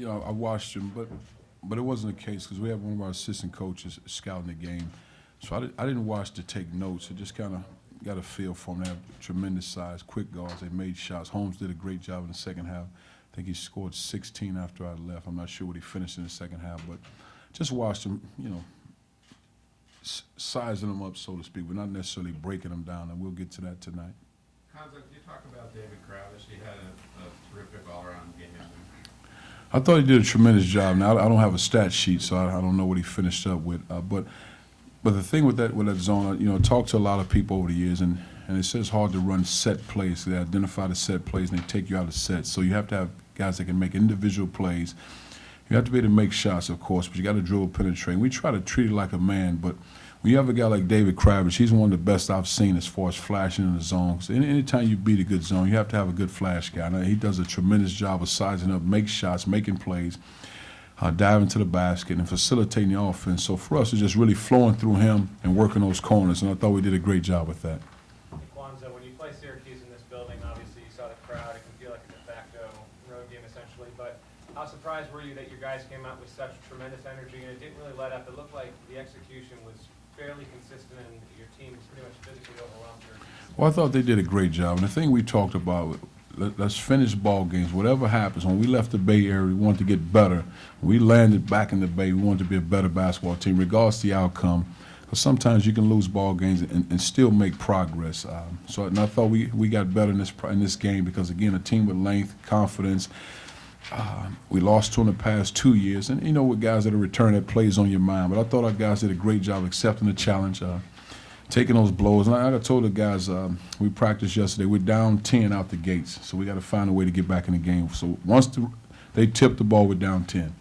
I watched him, but it wasn't the case because we have one of our assistant coaches scouting the game. So I didn't watch to take notes. I just kind of got a feel for them. They have tremendous size, quick guards. They made shots. Holmes did a great job in the second half. I think he scored 16 after I left. I'm not sure what he finished in the second half, but just watched him, sizing them up, so to speak. We're not necessarily breaking them down, and we'll get to that tonight. Cuonzo, you talk about David Kravish. He had a terrific all-around game. I thought he did a tremendous job. Now I don't have a stat sheet, so I don't know what he finished up with. But the thing with that zone, I talked to a lot of people over the years, and it says it's hard to run set plays. They identify the set plays and they take you out of sets. So you have to have guys that can make individual plays. You have to be able to make shots, of course, but you got to dribble, penetrate. We try to treat it like a man, but when you have a guy like David Kravish, he's one of the best I've seen as far as flashing in the zone. So anytime you beat a good zone, you have to have a good flash guy. Now, he does a tremendous job of sizing up, make shots, making plays, diving to the basket, and facilitating the offense. So for us, it's just really flowing through him and working those corners, and I thought we did a great job with that. Cuonzo, when you play Syracuse in this building, obviously you saw the crowd. It can feel like a de facto road game essentially, but how surprised were you that your guys came out with such tremendous energy and it didn't really let up? It looked like the execution was fairly consistent and your team was pretty much physically overwhelmed here. Well, I thought they did a great job. And the thing we talked about, let's finish ball games. Whatever happens, when we left the Bay Area, we wanted to get better. When we landed back in the Bay, we wanted to be a better basketball team, regardless of the outcome. Because sometimes you can lose ball games and still make progress. And I thought we got better in this game because, again, a team with length, confidence. We lost 2 in the past 2 years, and with guys that are returning, that plays on your mind. But I thought our guys did a great job accepting the challenge, taking those blows. And I told the guys, we practiced yesterday, we're down 10 out the gates, so we got to find a way to get back in the game. So once they tipped the ball, we're down 10.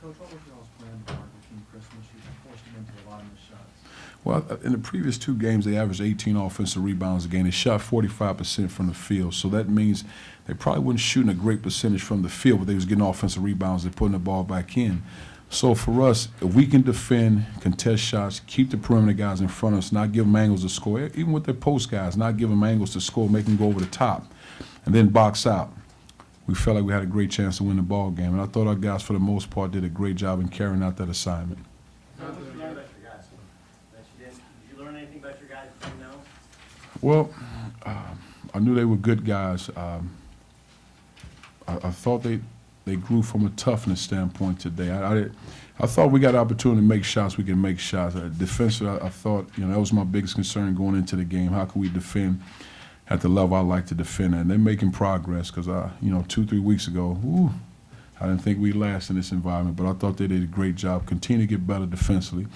Coach, what was y'all's plan between Christmas? You forced them into a lot of missed shots. Well, in the previous 2 games, they averaged 18 offensive rebounds a game. They shot 45% from the field, so that means they probably weren't shooting a great percentage from the field, but they was getting offensive rebounds. They're putting the ball back in. So for us, if we can defend, contest shots, keep the perimeter guys in front of us, not give them angles to score, even with their post guys, not give them angles to score, make them go over the top, and then box out, we felt like we had a great chance to win the ball game. And I thought our guys, for the most part, did a great job in carrying out that assignment. What did you learn about your guys? Did you learn anything about your guys that you know? Well, I knew they were good guys. I thought they grew from a toughness standpoint today. I thought we got an opportunity to make shots. We can make shots. Defensively, I thought that was my biggest concern going into the game. How can we defend at the level I like to defend at? And they're making progress because 2-3 weeks ago, I didn't think we'd last in this environment. But I thought they did a great job. Continue to get better defensively.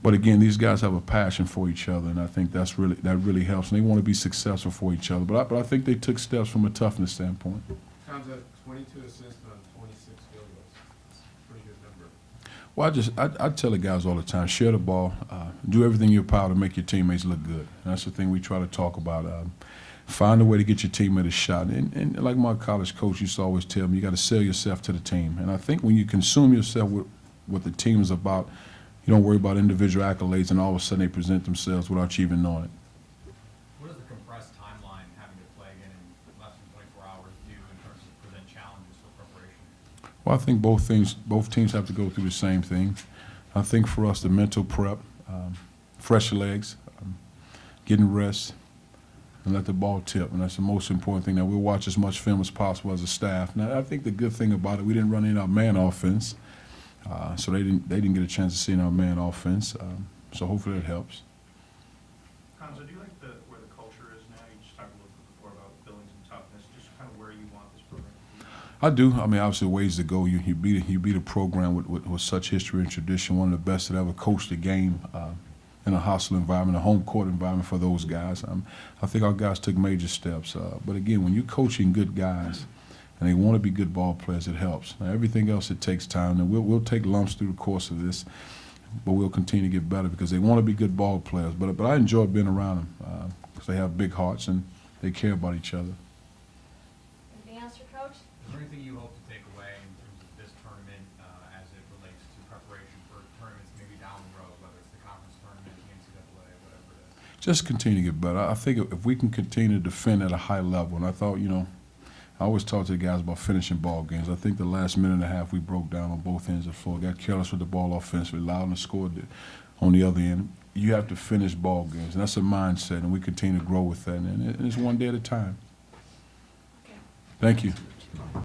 But again, these guys have a passion for each other, and I think that really helps. And they want to be successful for each other. But I think they took steps from a toughness standpoint. Cuonzo, 22 assists on 26 field goals. That's a pretty good number. Well, I tell the guys all the time, share the ball, do everything in your power to make your teammates look good. And that's the thing we try to talk about. Find a way to get your teammate a shot. And like my college coach used to always tell me, you got to sell yourself to the team. And I think when you consume yourself with what the team is about, you don't worry about individual accolades, and all of a sudden they present themselves without you even knowing it. What does the compressed timeline having to play again in less than 24 hours do in terms of present challenges for preparation? Well, I think both teams have to go through the same thing. I think for us, the mental prep, fresh legs, getting rest, and let the ball tip, and that's the most important thing. Now, we'll watch as much film as possible as a staff. Now, I think the good thing about it, we didn't run in our man offense, so they didn't get a chance to see in our man offense. So hopefully that helps. Cuonzo, do you like where the culture is now? You just talked a little bit before about building some toughness, just kind of where you want this program to be. I do. I mean, obviously, ways to go. You beat a program with such history and tradition, one of the best that ever coached the game in a hostile environment, a home court environment for those guys. I think our guys took major steps. But again, when you're coaching good guys and they want to be good ball players, it helps. Now, everything else, it takes time. And we'll take lumps through the course of this, but we'll continue to get better because they want to be good ball players. But I enjoy being around them because they have big hearts and they care about each other. Anything else for Coach? Is there anything you hope to take away in terms of this tournament as it relates to preparation for tournaments maybe down the road, whether it's the conference tournament, the NCAA, whatever it is? Just continue to get better. I think if we can continue to defend at a high level, and I thought, I always talk to the guys about finishing ball games. I think the last minute and a half we broke down on both ends of the floor, got careless with the ball offensively, allowed them to score on the other end. You have to finish ball games, and that's a mindset, and we continue to grow with that, and it's one day at a time. Okay. Thank you.